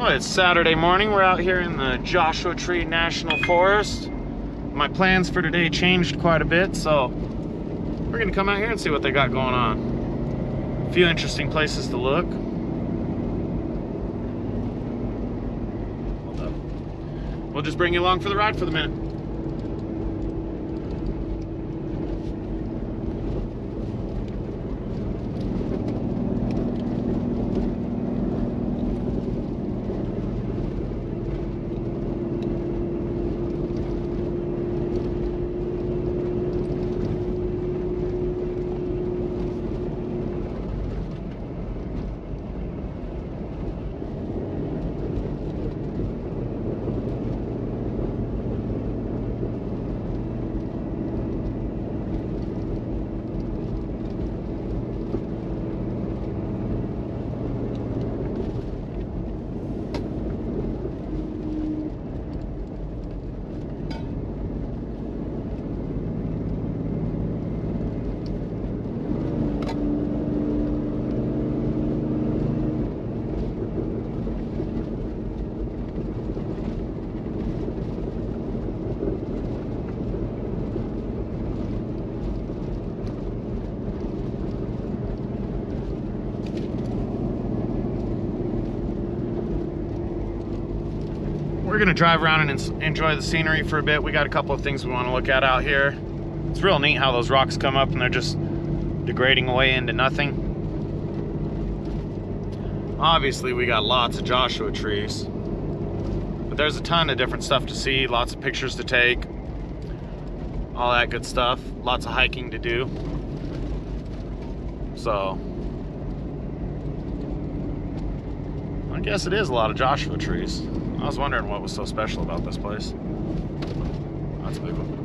Well, it's Saturday morning. We're out here in the Joshua Tree National Forest. My plans for today changed quite a bit, so we're gonna come out here and see what they got going on. A few interesting places to look. Hold up. We'll just bring you along for the ride for the minute. We're gonna drive around and enjoy the scenery for a bit. We got a couple of things we want to look at out here. It's real neat how those rocks come up and they're just degrading away into nothing. Obviously we got lots of Joshua trees, but there's a ton of different stuff to see, lots of pictures to take, all that good stuff, lots of hiking to do. So I guess it is a lot of Joshua trees. I was wondering what was so special about this place. That's a big one.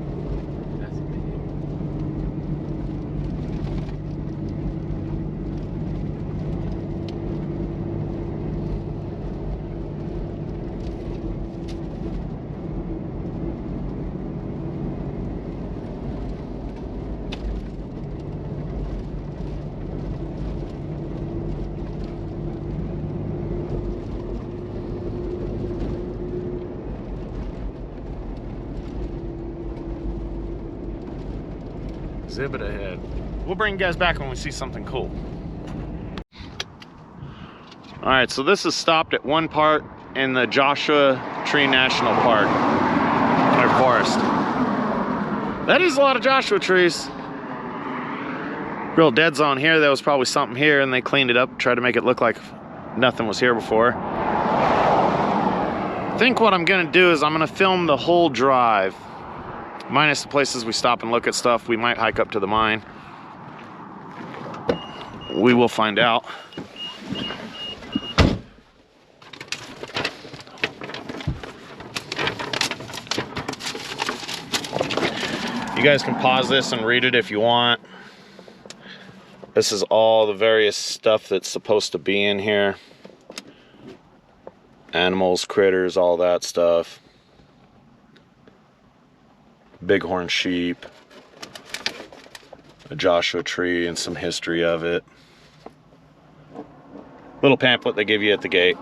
Exhibit ahead. We'll bring you guys back when we see something cool. All right, so this is stopped at one part in the Joshua Tree National Park, or forest. That is a lot of Joshua trees. Real dead zone here. There was probably something here and they cleaned it up, tried to make it look like nothing was here before. I think what I'm gonna do is I'm gonna film the whole drive, minus the places we stop and look at stuff. We might hike up to the mine. We will find out. You guys can pause this and read it if you want. This is all the various stuff that's supposed to be in here. Animals, critters, all that stuff. Bighorn sheep, a Joshua tree, and some history of it. Little pamphlet they give you at the gate.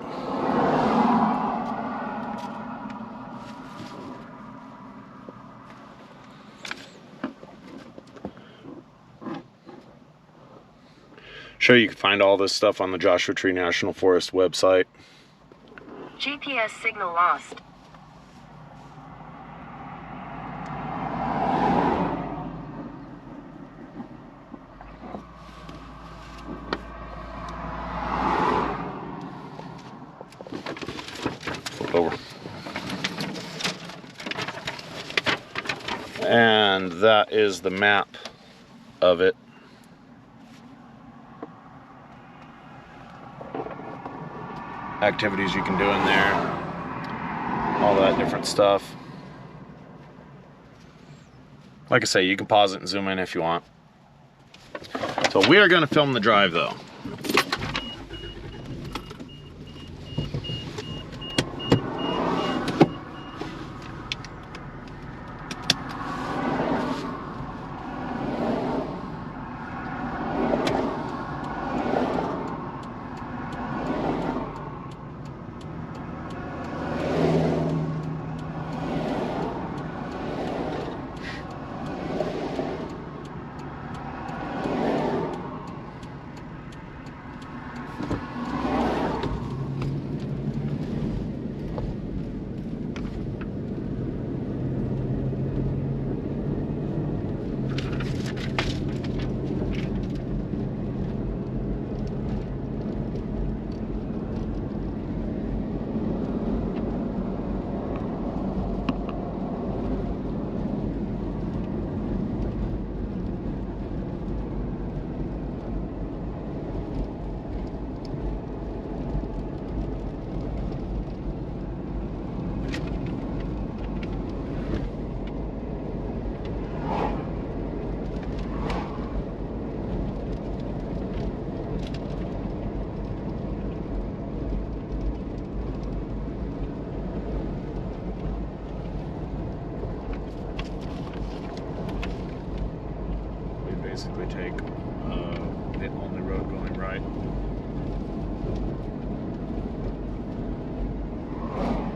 Sure, you can find all this stuff on the Joshua Tree National Forest website. GPS signal lost. Over. And that is the map of it. Activities you can do in there, all that different stuff. Like I say, you can pause it and zoom in if you want. So we are going to film the drive though.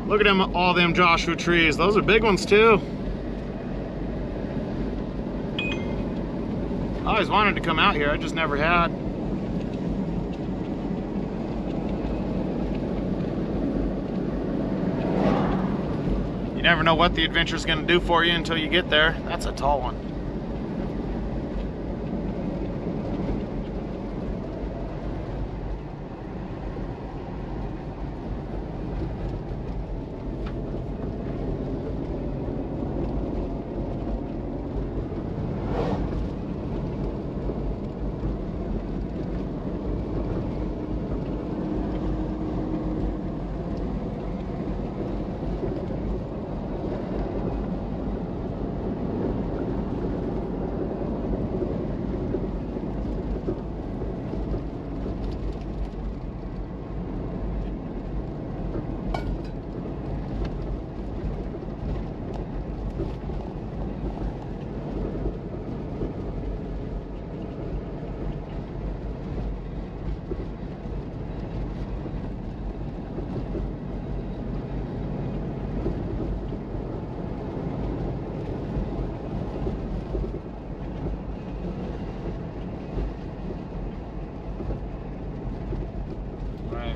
Look at them, all them Joshua trees. Those are big ones too. I always wanted to come out here, I just never had. You never know what the adventure's gonna do for you until you get there. That's a tall one.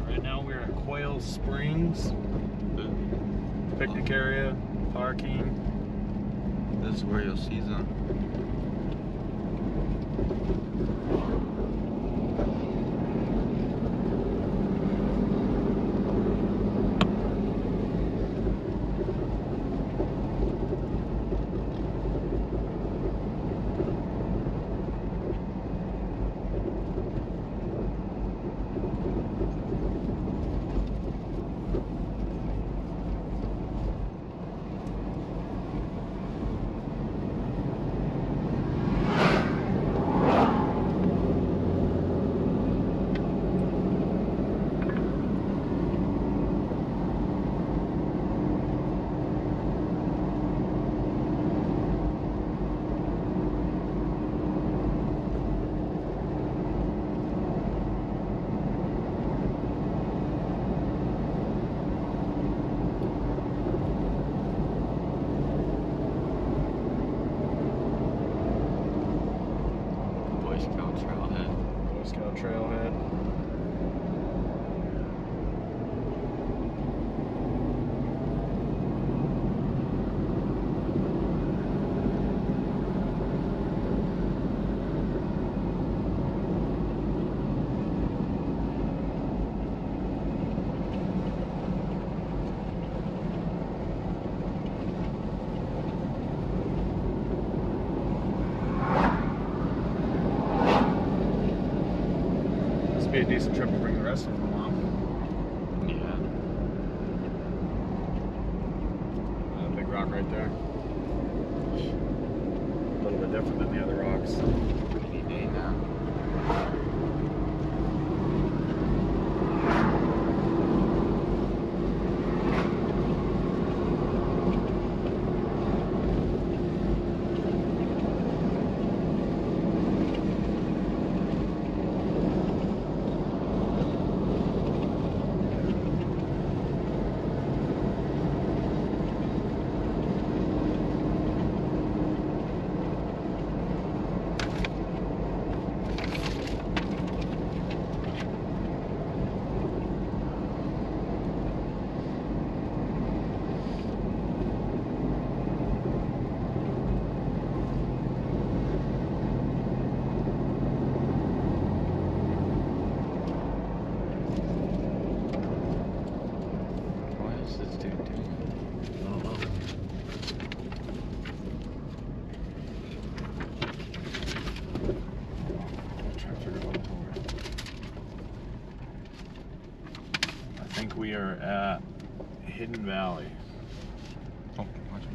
Right now we're at Quail Springs. Picnic area, parking. This is where you'll see them. Boy Scout Trailhead. Be a decent trip to bring the rest of them along. Yeah. Big rock right there. A little bit different than the other rocks. Any day now. We are at Hidden Valley. Oh, watch me.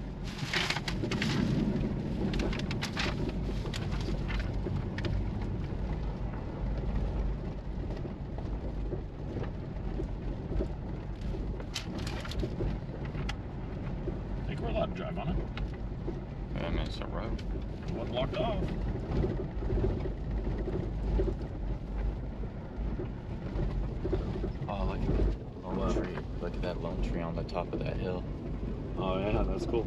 I think we're allowed to drive on it. Yeah, man, it's a road. It wasn't locked off. Oh, look at Hold up. Look at that lone tree on the top of that hill. Oh yeah, that's cool.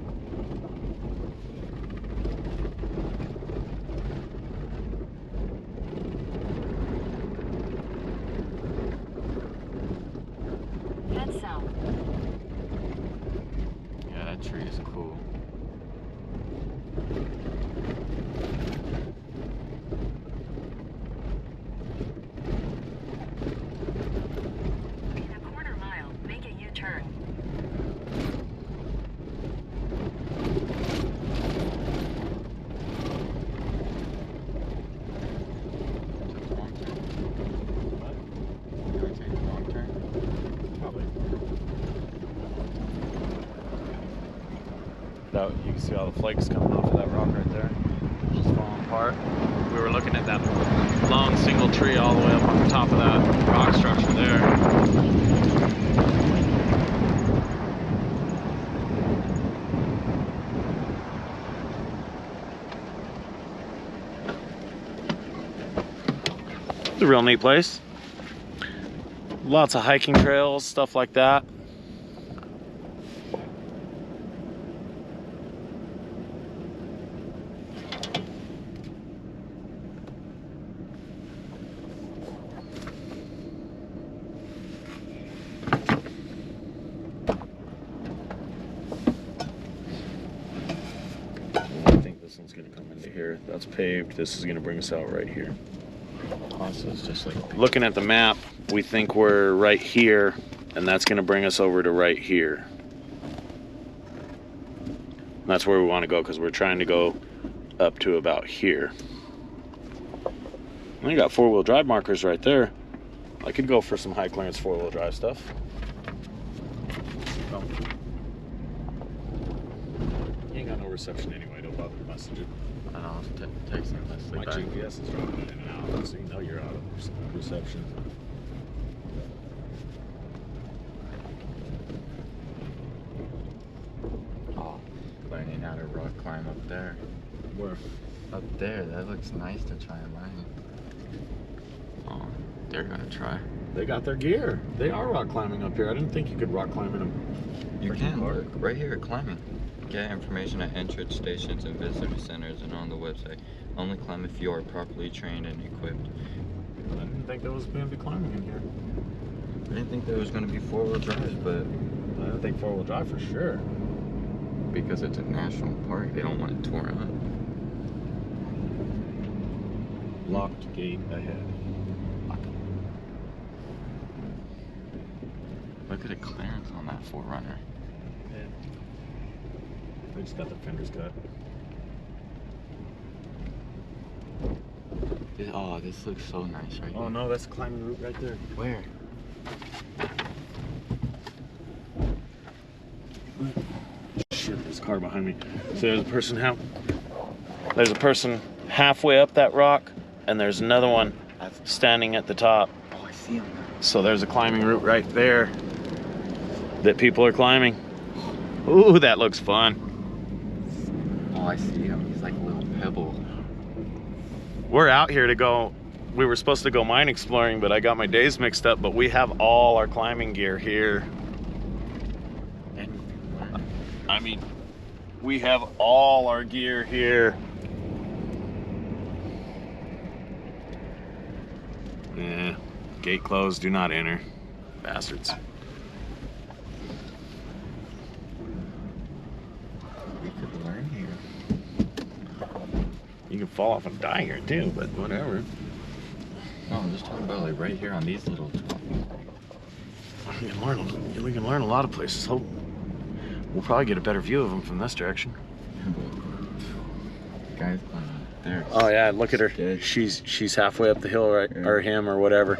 Head south. Yeah, that tree is cool. In a quarter mile, make a U-turn. Took the wrong turn. Did I take the wrong turn? Probably. That, you can see all the flakes coming off of that rock right there. Just falling apart. We were looking at that long single tree all the way up on the top of that rock structure there. It's a real neat place. Lots of hiking trails, stuff like that. I think this one's gonna come into here. That's paved. This is gonna bring us out right here. Oh, so it's just like Looking at the map, we think we're right here, and that's gonna bring us over to right here. That's where we want to go because we're trying to go up to about here. And you got four-wheel drive markers right there. I could go for some high clearance four-wheel drive stuff. Oh. You ain't got no reception anyway. Don't bother to message it. I know, I was texting Leslie My back. GPS is dropping in and out, so you know you're out of reception. Oh, learning how to rock climb up there. Where? Up there, that looks nice to try and mine. Oh, they're gonna try. They got their gear. They are rock climbing up here. I didn't think you could rock climb in them. You Freaking can, park. look, right here at climbing. Get information at entrance stations and visitor centers and on the website. Only climb if you are properly trained and equipped. I didn't think there was going to be climbing in here. I didn't think there was gonna be four-wheel drives, but I didn't think four-wheel drive for sure. because it's a national park, they don't want it torn up. Locked gate ahead. Look at the clearance on that 4Runner. Yeah. They just got the fenders cut. Oh, this looks so nice right Oh here. no, that's a climbing route right there. Where? Shit, there's a car behind me. So there's a person halfway up that rock, and there's another one standing at the top. Oh, I see him now. So there's a climbing route right there that people are climbing. Ooh, that looks fun. Oh, I see him. He's like a little pebble. We're out here to go. We were supposed to go mine exploring, but I got my days mixed up. But we have all our climbing gear here. I mean, we have all our gear here. Yeah, gate closed, do not enter. Bastards. We could learn here. You can fall off and die here too, but whatever. No, I'm just talking about like right here on these little. We can learn a lot of places. Hope we'll probably get a better view of them from this direction. Guys, there. Oh yeah, look at her. Dead. She's halfway up the hill, right? Yeah. Or him, or whatever.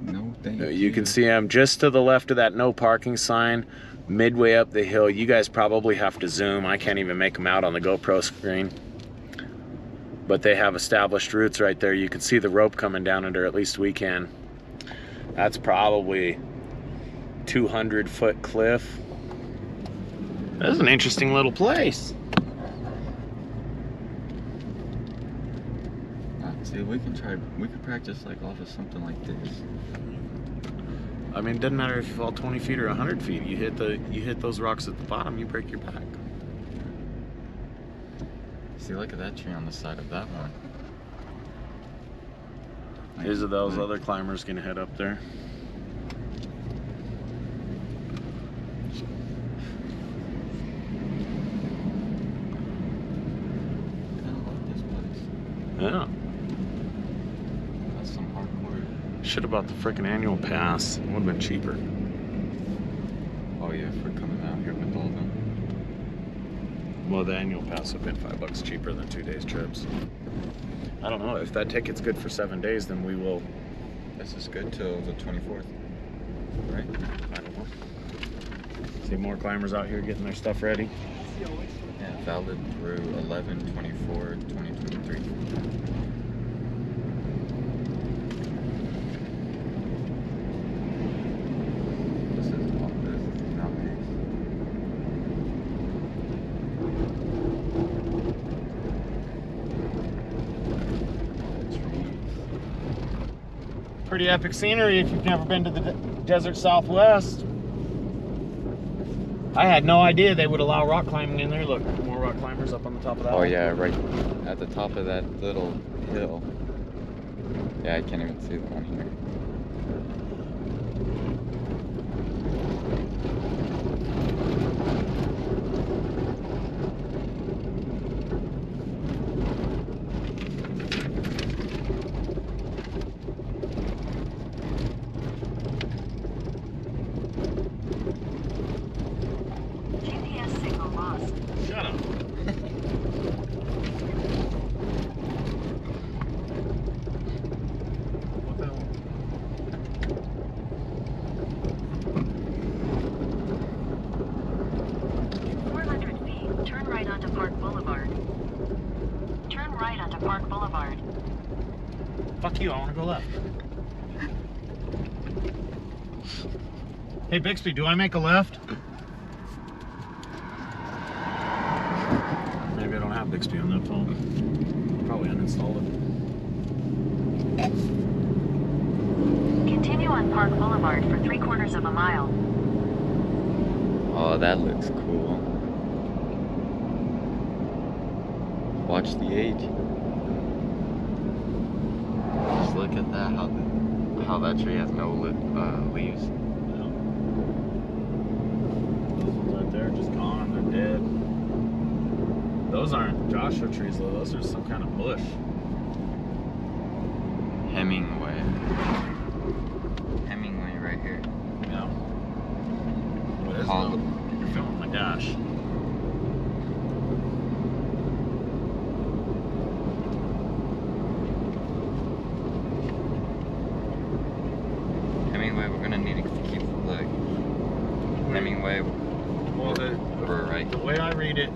No, thank You can see him just to the left of that no parking sign, midway up the hill. You guys probably have to zoom. I can't even make them out on the GoPro screen. But they have established routes right there. You can see the rope coming down under, at least we can. That's probably 200-foot cliff. That's an interesting little place. See, we could practice like off of something like this. I mean, it doesn't matter if you fall 20 feet or 100 feet. You hit those rocks at the bottom, you break your back. See, look at that tree on the side of that one. Is it those other climbers gonna head up there? I kind of like this place. Yeah. That's some hardcore. Should have bought the frickin' annual pass. It would have been cheaper. Oh yeah, for coming out here with all them. Well, the annual pass would have been $5 cheaper than 2 days trips. I don't know. If that ticket's good for 7 days, then we will. This is good till the 24th, right? I don't know. See more climbers out here getting their stuff ready. Yeah, valid through 11/24/2023. This is not nice. Pretty epic scenery if you've never been to the desert Southwest. I had no idea they would allow rock climbing in there. Look, more rock climbers up on the top of that. Oh one. yeah, right at the top of that little hill. Yeah, I can't even see the one here. GPS signal lost. Shut up. What the hell? 400 feet. Turn right onto Park Boulevard. Turn right onto Park Boulevard. Fuck you, I want to go left. Hey Bixby, do I make a left? Maybe I don't have Bixby on that phone. Probably uninstalled it. Continue on Park Boulevard for 3/4 of a mile. Oh, that looks cool. Watch the age. Just look at that, how that tree has no leaves. Those ones right there are just gone, they're dead. Those aren't Joshua trees though, those are some kind of bush. Hemingway. Hemingway right here. Yeah. What is it? Hollow. though? You're filming my dash. Hemingway, we're gonna need to keep like Hemingway. Well, We're right. the way I read it,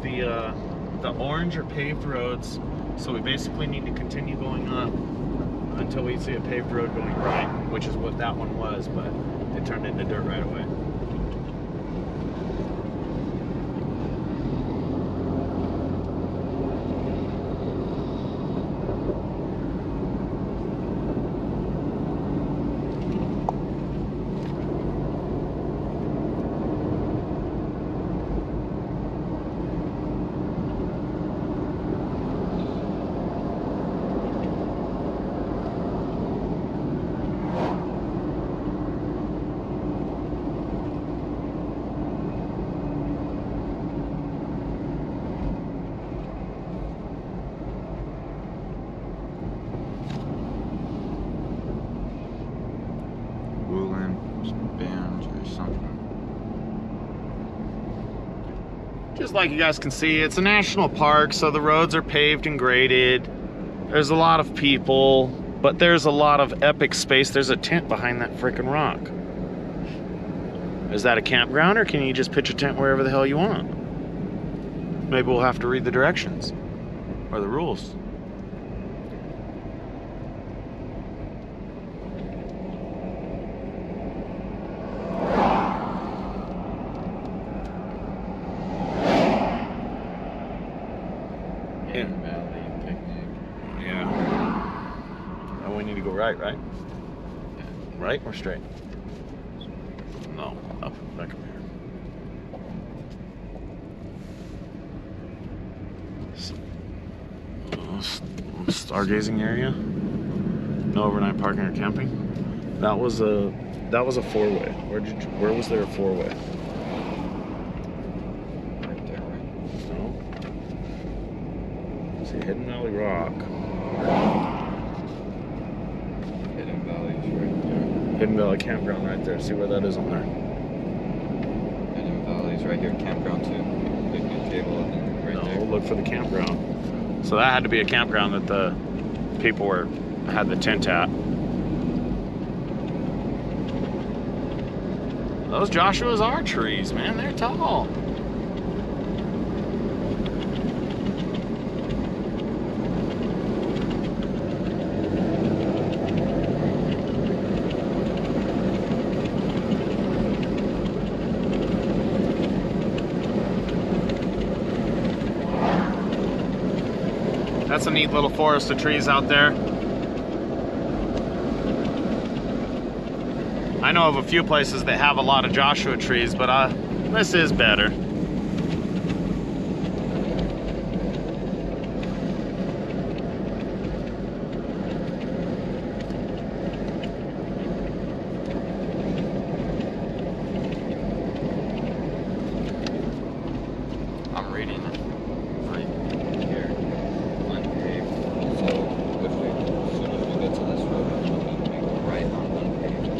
the orange are paved roads, so we basically need to continue going up until we see a paved road going right, which is what that one was, but it turned into dirt right away. Band or something. Just like you guys can see, it's a national park, so the roads are paved and graded. There's a lot of people, but there's a lot of epic space. There's a tent behind that freaking rock. Is that a campground, or can you just pitch a tent wherever the hell you want? Maybe we'll have to read the directions or the rules. Hidden Valley picnic. Yeah. Oh, we need to go right? Right or straight? No, up back up here. Stargazing area. No overnight parking or camping. That was a four-way. Where was there a four-way? Right there, right? No. See, Hidden Valley Rock. Hidden Valley's right there. Hidden Valley Campground right there. See where that is on there. Hidden Valley's right here. Campground too. Picnic table and right No, there. look for the campground. So that had to be a campground that the people had the tent at. Those Joshua's are trees, man. They're tall. That's a neat little forest of trees out there. I know of a few places that have a lot of Joshua trees, but this is better. I'm reading it right here. Unpaved. So if we, as soon as we get to this road, we go right on unpaved.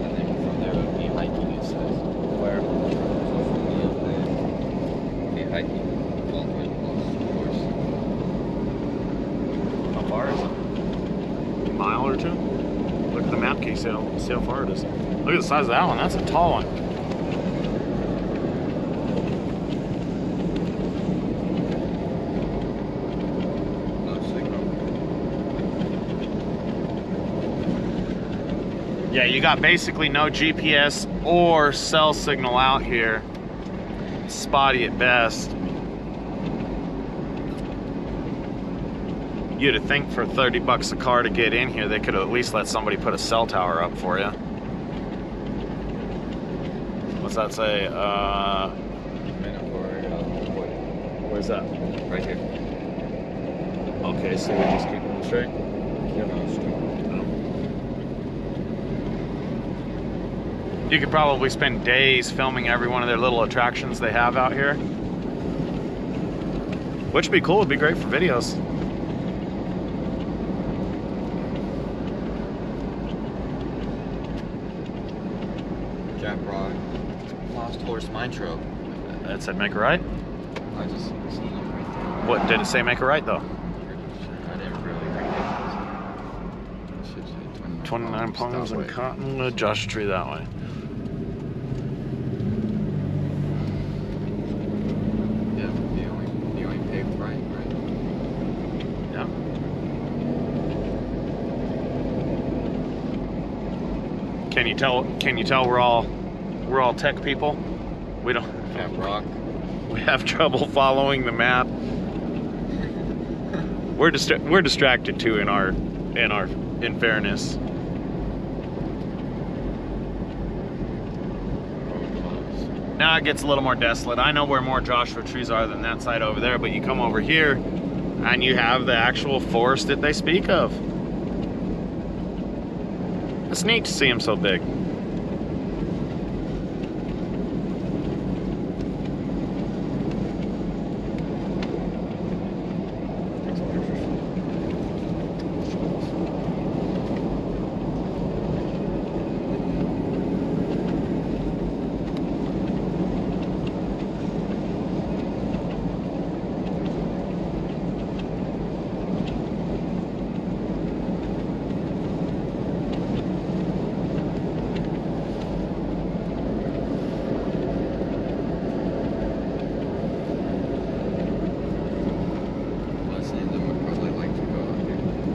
And then from there it would be hiking, it says. Where? So from the unpaved, be hiking all the way close, of course. How far is it? A mile or two? Look at the map, can you see how far it is? Look at the size of that one. That's a tall one. No signal. Yeah, you got basically no GPS or cell signal out here. Spotty at best. You'd think for 30 bucks a car to get in here, they could at least let somebody put a cell tower up for you. What's that say? Minute for what? Where's that? Right here. Okay, so we just keep going straight? Yep. You could probably spend days filming every one of their little attractions they have out here. Which would be cool, it'd be great for videos. Jack Rock. Lost Horse Mine Trail. That said make a right? I just seen it right there. What, did it say make a right though? I didn't really read it. It should say 29 palms That and way. cottonwood, Joshua Tree that way. Yeah, the only paved right? Yeah. Can you tell we're all tech people? We don't Camp Rock. we have trouble following the map. We're distracted too in fairness. Now it gets a little more desolate. I know where more Joshua trees are than that side over there, but you come over here and you have the actual forest that they speak of. It's neat to see them so big.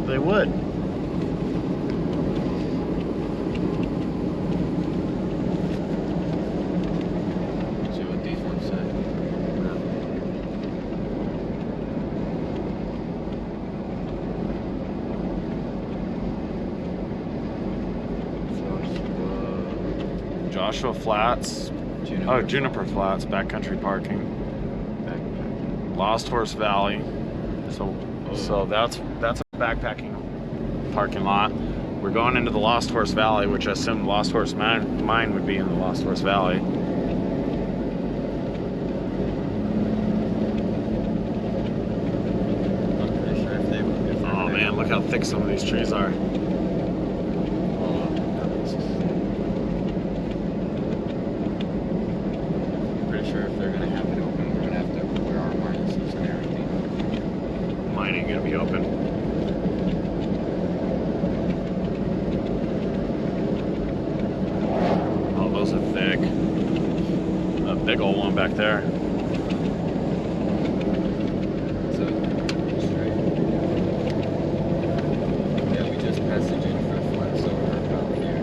They would. See what these ones say. Joshua Flats. Oh, Juniper Flats, backcountry parking. Backpack. Lost Horse Valley. So that's a backpacking parking lot. We're going into the Lost Horse Valley, which I assume the Lost Horse mine would be in the Lost Horse Valley. I'm pretty sure if Oh man, look how thick some of these trees are. Pretty sure if they're gonna have it open, we're gonna have to wear our harnesses and everything. Mine ain't gonna be open. Oh, those are thick. A big old one back there. So straight. Yeah, we just passed the Juniper Flats over out here.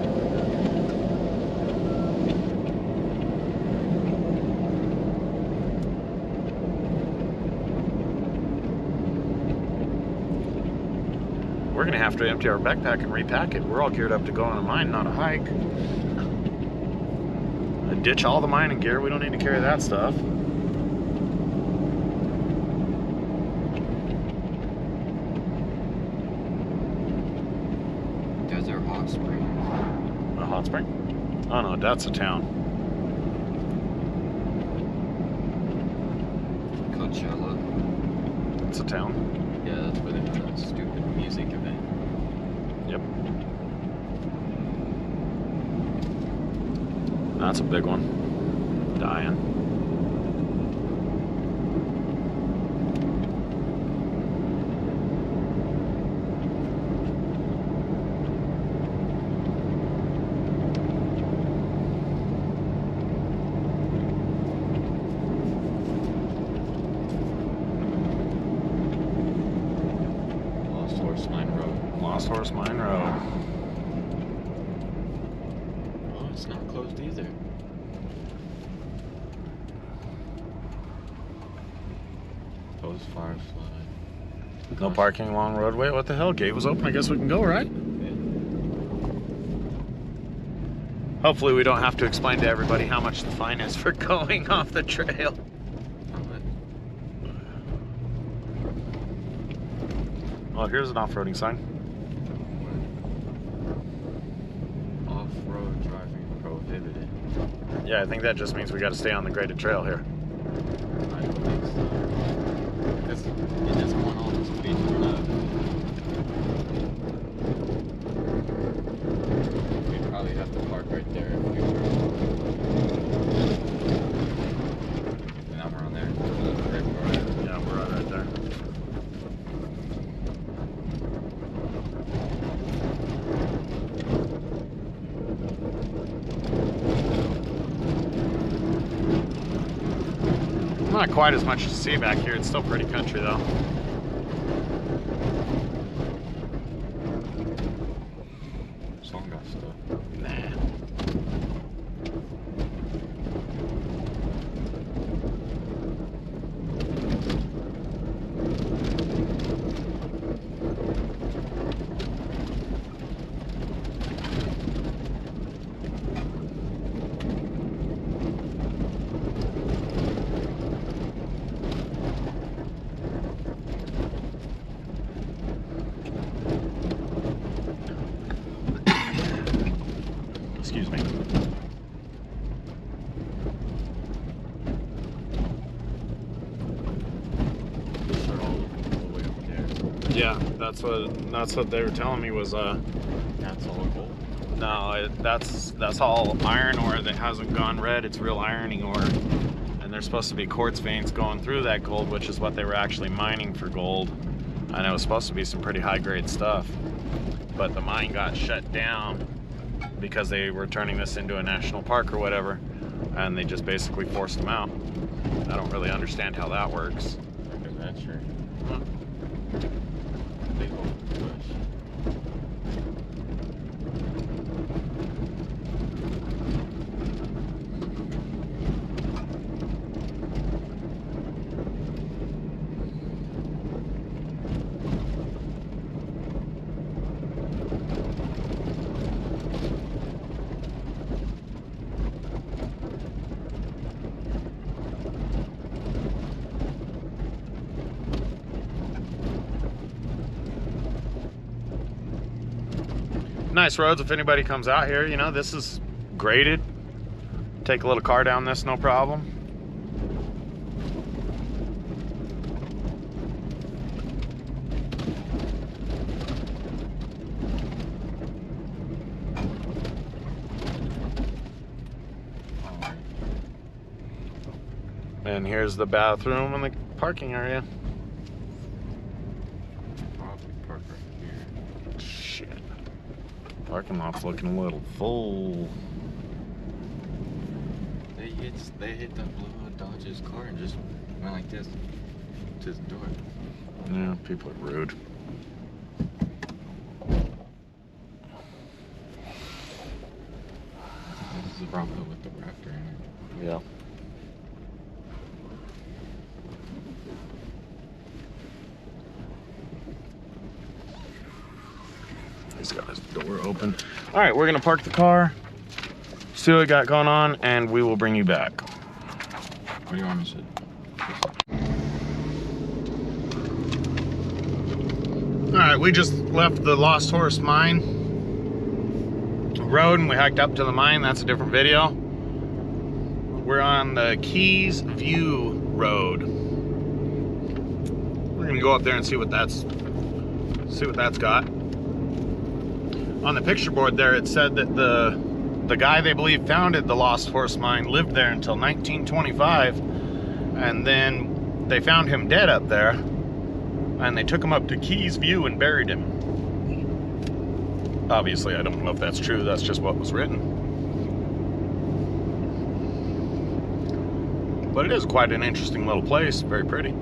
We're gonna have to empty our backpack and repack it. We're all geared up to go on a mine, not a hike. And ditch all the mining gear. We don't need to carry that stuff. Desert Hot Springs. A hot spring? Oh no, that's a town. Coachella. It's a town. Yeah, that's where they have that stupid music event. Yep. That's a big one. Dying. Lost Horse Mine Road. Lost Horse Mine Road. Oh, it's not closed either. Those Firefly. No parking along roadway. What the hell? Gate was open. I guess we can go, right? Yeah. Hopefully we don't have to explain to everybody how much the fine is for going off the trail. Well, here's an off-roading sign. Off-road driving prohibited. Yeah, I think that just means we got to stay on the graded trail here. I don't think so. Because it doesn't want all this speed to left. We'd probably have to park right there if we were. And now we're on there. Right where we're at. Yeah, we're right there. Not quite as much to see back here. It's still pretty country though. Song got stuff. Nah. Excuse me. Start all the way up there. Yeah, that's what they were telling me was That's all gold. no, that's all iron ore that hasn't gone red. It's real ironing ore. And there's supposed to be quartz veins going through that gold, which is what they were actually mining for gold. And it was supposed to be some pretty high grade stuff. But the mine got shut down because they were turning this into a national park or whatever. And they just basically forced them out. I don't really understand how that works. Look at that tree. Huh. Big old bush. nice roads if anybody comes out here. You know, this is graded. Take a little car down this, no problem. And here's the bathroom and the parking area. Probably park right here. Shit. Parking lot's looking a little full. They hit that blue Dodge's car and just went like this to the door. Yeah, people are rude. This is the Bravo with the Raptor in it. Yeah. He's got his door open. All right, we're gonna park the car, see what we got going on, and we will bring you back. What do you want me to say? All right, we just left the Lost Horse Mine road and we hiked up to the mine. That's a different video. We're on the Keys View Road. We're gonna go up there and see what that's got. On the picture board there, it said that the guy they believe founded the Lost Horse Mine lived there until 1925, and then they found him dead up there, and they took him up to Keys View and buried him. Obviously, I don't know if that's true. That's just what was written. But it is quite an interesting little place. Very pretty.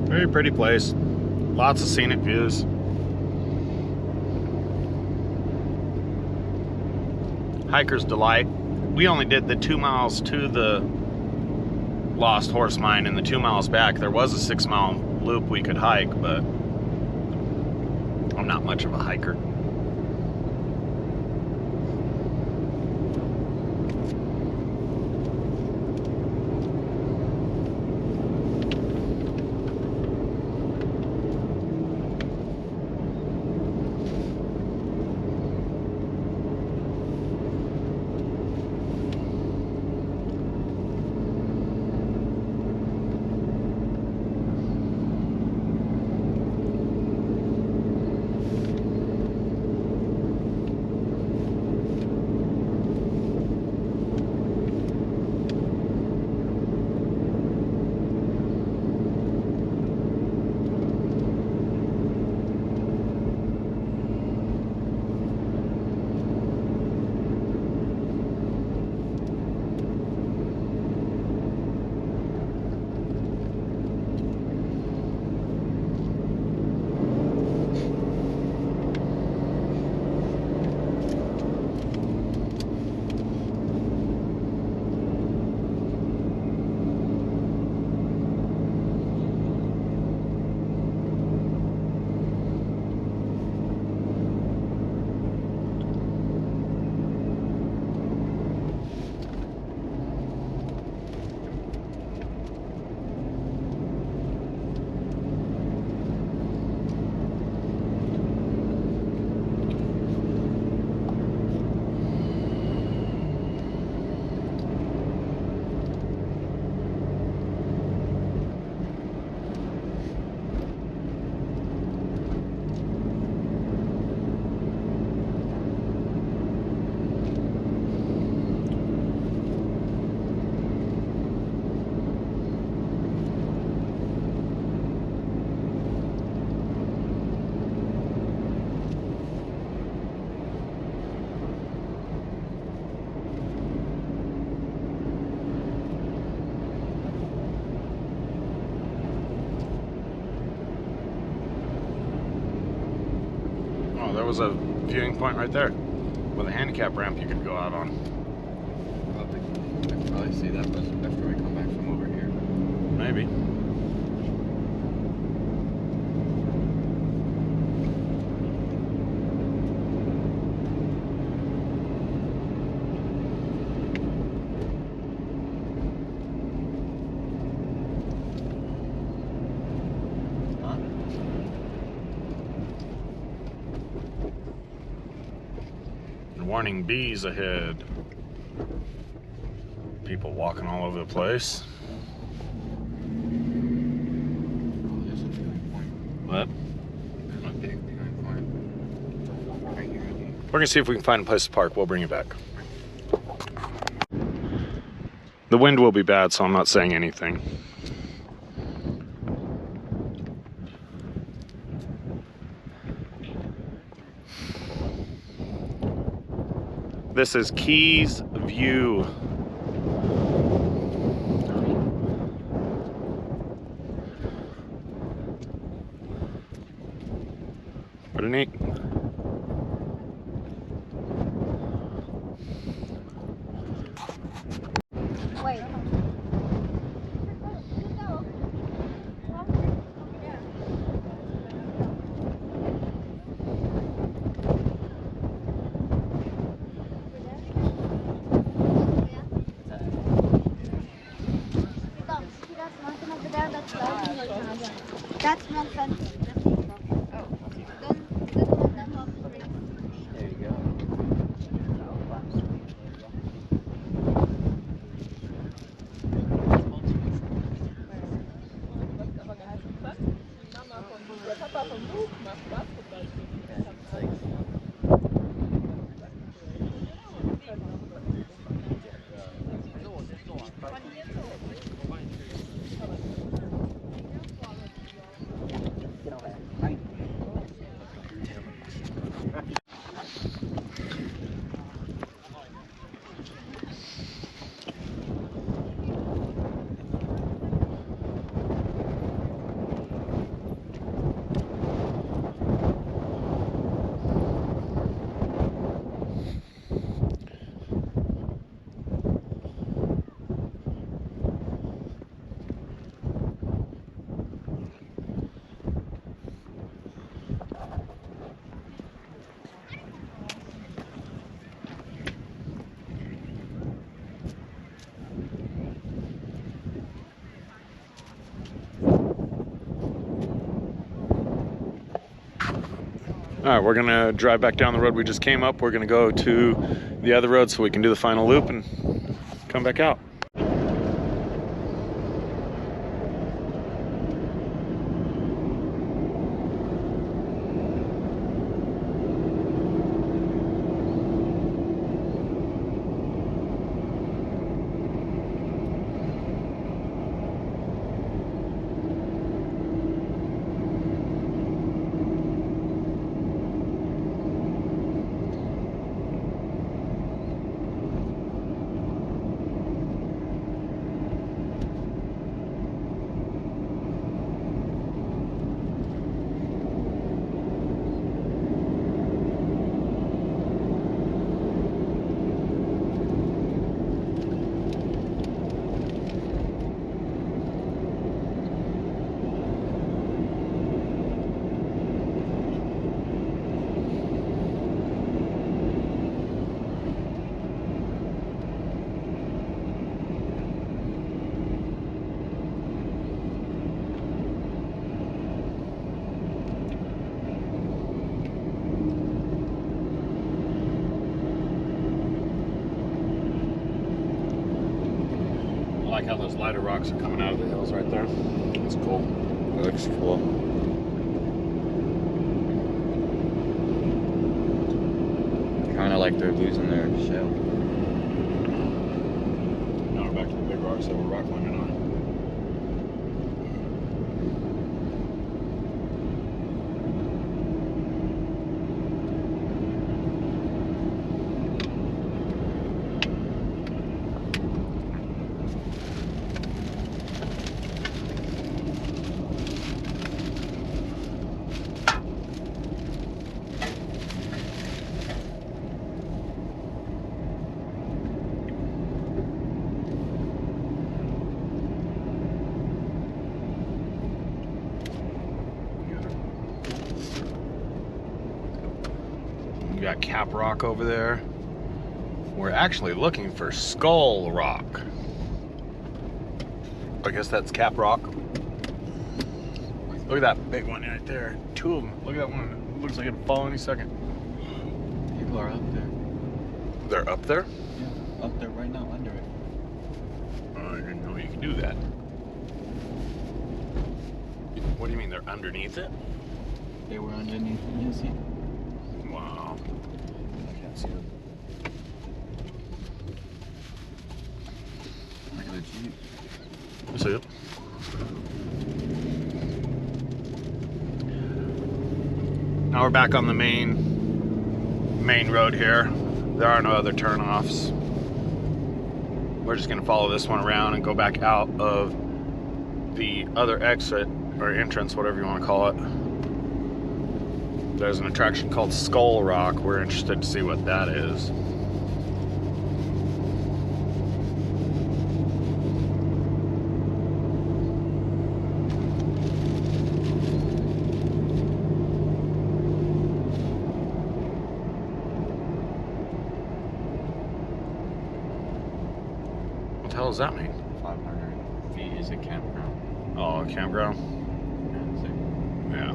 Very pretty place. Lots of scenic views. Hiker's delight. We only did the 2 miles to the Lost Horse Mine and the 2 miles back. There was a 6-mile loop we could hike, but I'm not much of a hiker. there was a viewing point right there with a handicap ramp you could go out on. I can probably see that after we come back from over here. Maybe. Warning, bees ahead. People walking all over the place. Oh, there's a viewing point. What? There's a big viewing point. Right here, I think. We're gonna see if we can find a place to park. We'll bring you back. The wind will be bad, so I'm not saying anything. This is Keys View. Pretty neat. Wait. That's not fencing. There you go. All right, we're gonna drive back down the road we just came up. We're gonna go to the other road so we can do the final loop and come back out. I like how those lighter rocks are coming out of the hills right there. It's cool. It looks cool. Kind of like they're losing their shell. Now we're back to the big rocks that we're rock climbing on. got Cap Rock over there. We're actually looking for Skull Rock. I guess that's Cap Rock. Look at that big one right there. Two of them. Look at that one. It looks like it'll fall any second. People are up there. They're up there? Yeah, up there right now, under it. I didn't know you could do that. What do you mean they're underneath it? They were underneath. You see? Wow. I can't see them. Look at the Jeep. See it? Now we're back on the main road here. There are no other turnoffs. We're just gonna follow this one around and go back out of the other exit or entrance, whatever you want to call it. There's an attraction called Skull Rock. We're interested to see what that is. What the hell does that mean? 500 feet is a campground. Oh, a campground? Yeah.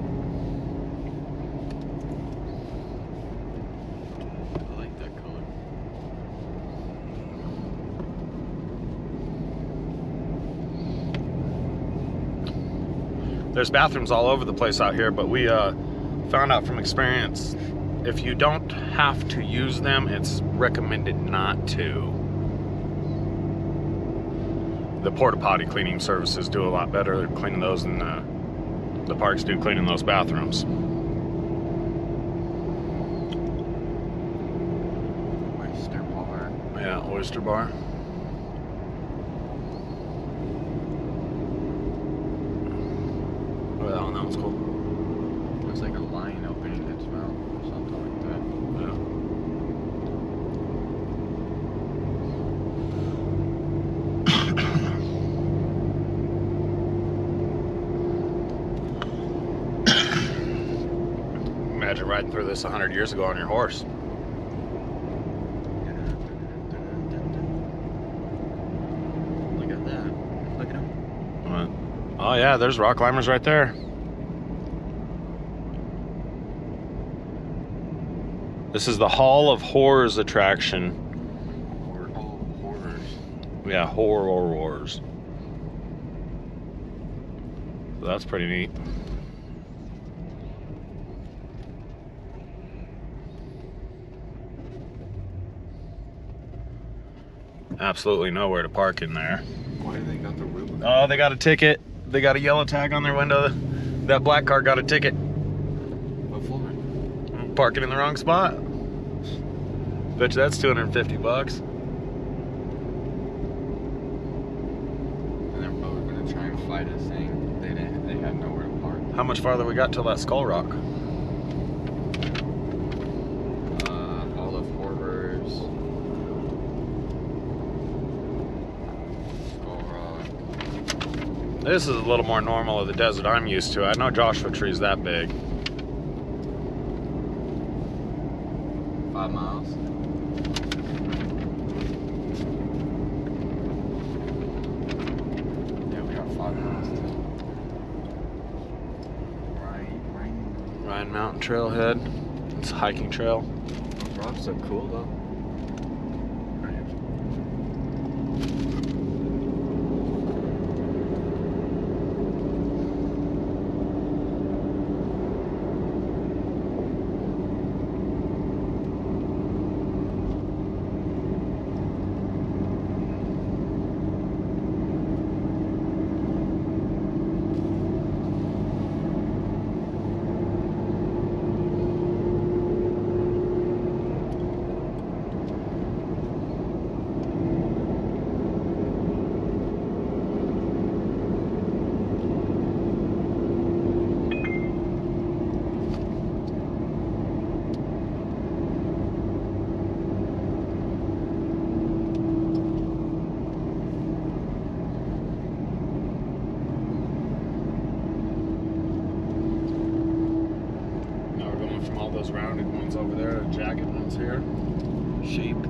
I like that color. There's bathrooms all over the place out here, but we found out from experience, if you don't have to use them, it's recommended not to. The porta potty cleaning services do a lot better at cleaning those than the parks do cleaning those bathrooms. Oyster bar. Yeah, oyster bar. Oh, that one's cool. Looks like a lion opening its mouth or something like that. Imagine riding through this 100 years ago on your horse. Look at that. Look at him. Oh yeah, there's rock climbers right there. This is the Hall of Horrors attraction. Horrors. Yeah, horrors. So that's pretty neat. Absolutely nowhere to park in there. Why do they got the roof? Oh, they got a ticket. They got a yellow tag on their window. That black car got a ticket. What floor? Parking in the wrong spot. Bet you that's $250. And they're probably gonna try and fight us saying they had nowhere to park. How much farther we got till that Skull Rock? Hall of Horrors. Skull Rock. This is a little more normal of the desert I'm used to. I know Joshua Tree's that big. 5 miles. Yeah, we got 5 miles too. Ryan Mountain Trailhead. It's a hiking trail. Those rocks are cool though.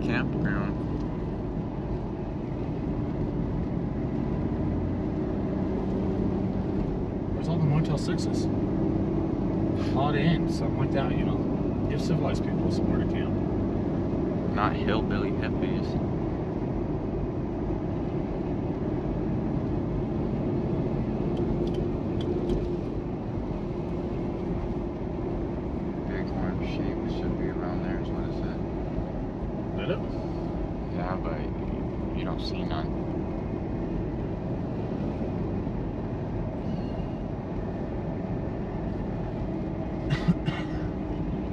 campground. Where's all the Motel 6s? Holiday Inn, something like that, you know? Give civilized people somewhere to camp. Not hillbilly hippies. Bighorn sheep should be around there, is what it said. Did it? Yeah, but you don't see none.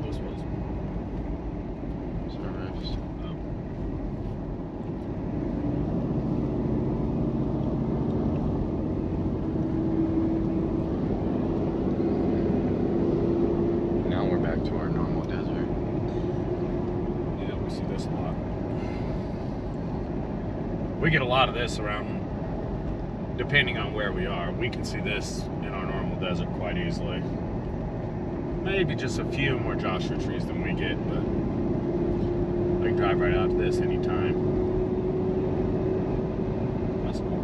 This was. Service. Now we're back to our normal desert. Yeah, we see this a lot. We get a lot of this around, depending on where we are. We can see this in our normal desert quite easily. Maybe just a few more Joshua trees than we get, but I can drive right out to this anytime. That's cool.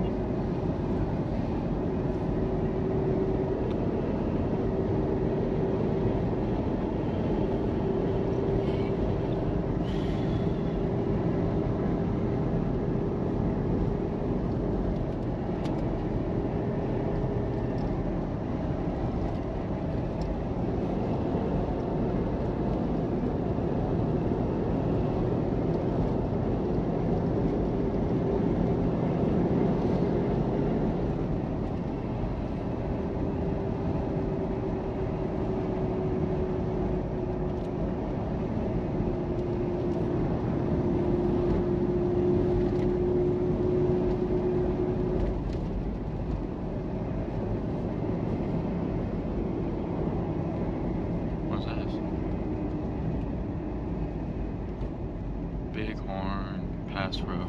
What's this? Bighorn Pass Road.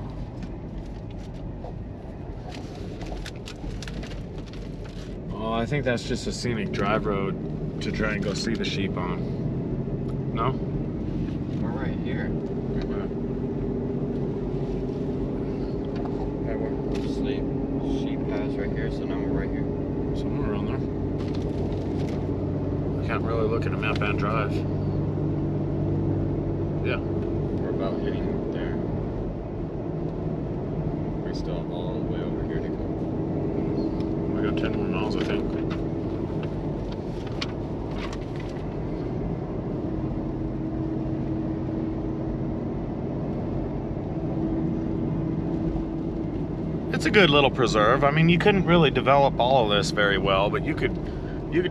Oh, I think that's just a scenic drive road to try and go see the sheep on. No? We're right here. Yeah, we're sheep pass right here, so now we're right here. Somewhere around there. I can't really look at a map and drive. Yeah. We're about hitting there. We still have all the way over here to go. We got 10 more miles, I think. It's a good little preserve. I mean, you couldn't really develop all of this very well, but you could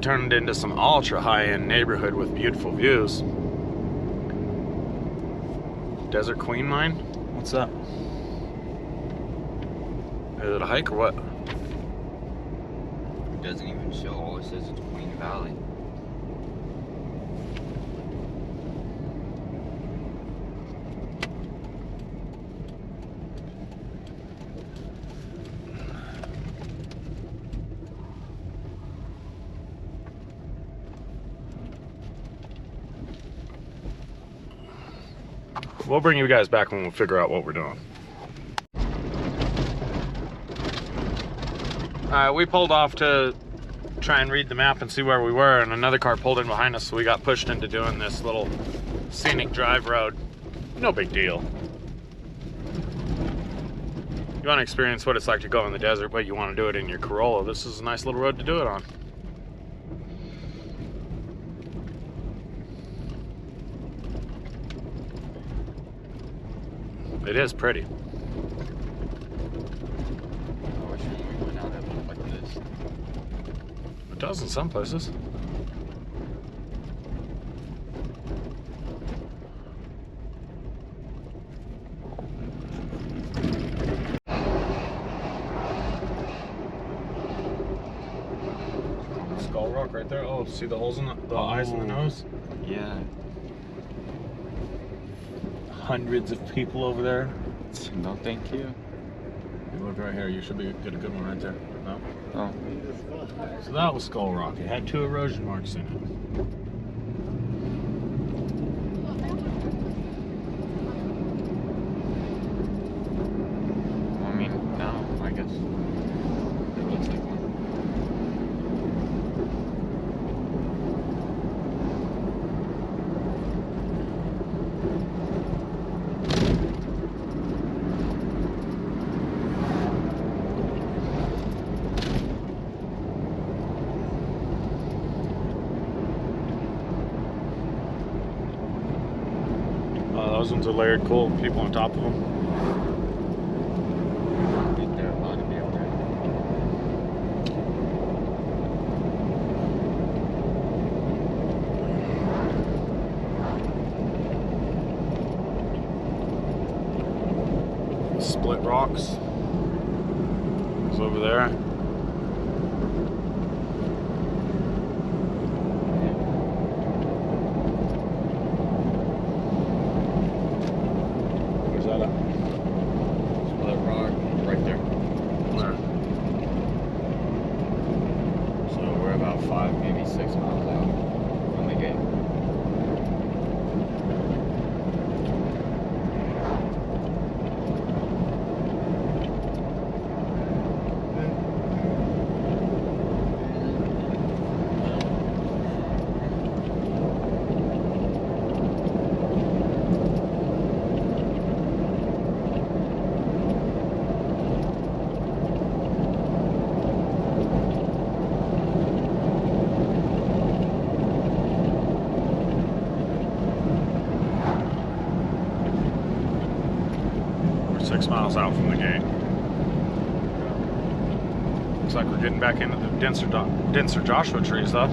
turn it into some ultra high-end neighborhood with beautiful views. Desert Queen Mine? What's that? Is it a hike or what? It doesn't even show. All it says is Queen Valley. We'll bring you guys back when we figure out what we're doing. We pulled off to try and read the map and see where we were, and another car pulled in behind us, so we got pushed into doing this little scenic drive road. No big deal. You want to experience what it's like to go in the desert, but you want to do it in your Corolla. This is a nice little road to do it on. It is pretty. I wish we went out and looked like this. It does in some places. Skull Rock right there. Oh, see the holes in the eyes and the nose? Yeah. Hundreds of people over there. No, thank you. You look right here, you should get a good one right there. No? Oh. So that was Skull Rock. It had 2 erosion marks in it. house. It looks like one. Those ones are layered cool. People on top of them. I think they're allowed to be already. Split rocks. It's over there. Where's that at? Split rock right there. Where? So we're about 5, maybe 6 miles out from the gate. We're 6 miles out from the gate. Looks like we're getting back into the denser Joshua trees though.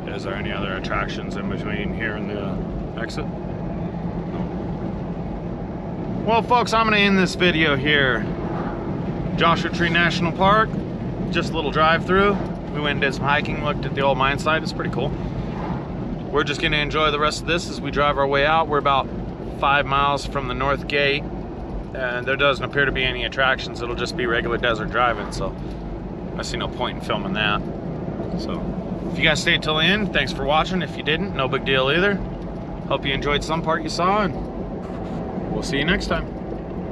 Is there any other attractions in between here and the exit? No. Well, folks, I'm going to end this video here. Joshua Tree National Park. Just a little drive through. We went and did some hiking, looked at the old mine site. It's pretty cool. We're just going to enjoy the rest of this as we drive our way out. We're about 5 miles from the north gate, and there doesn't appear to be any attractions. It'll just be regular desert driving, so I see no point in filming that. So if you guys stayed till the end, thanks for watching. If you didn't, no big deal either. Hope you enjoyed some part you saw, and we'll see you next time.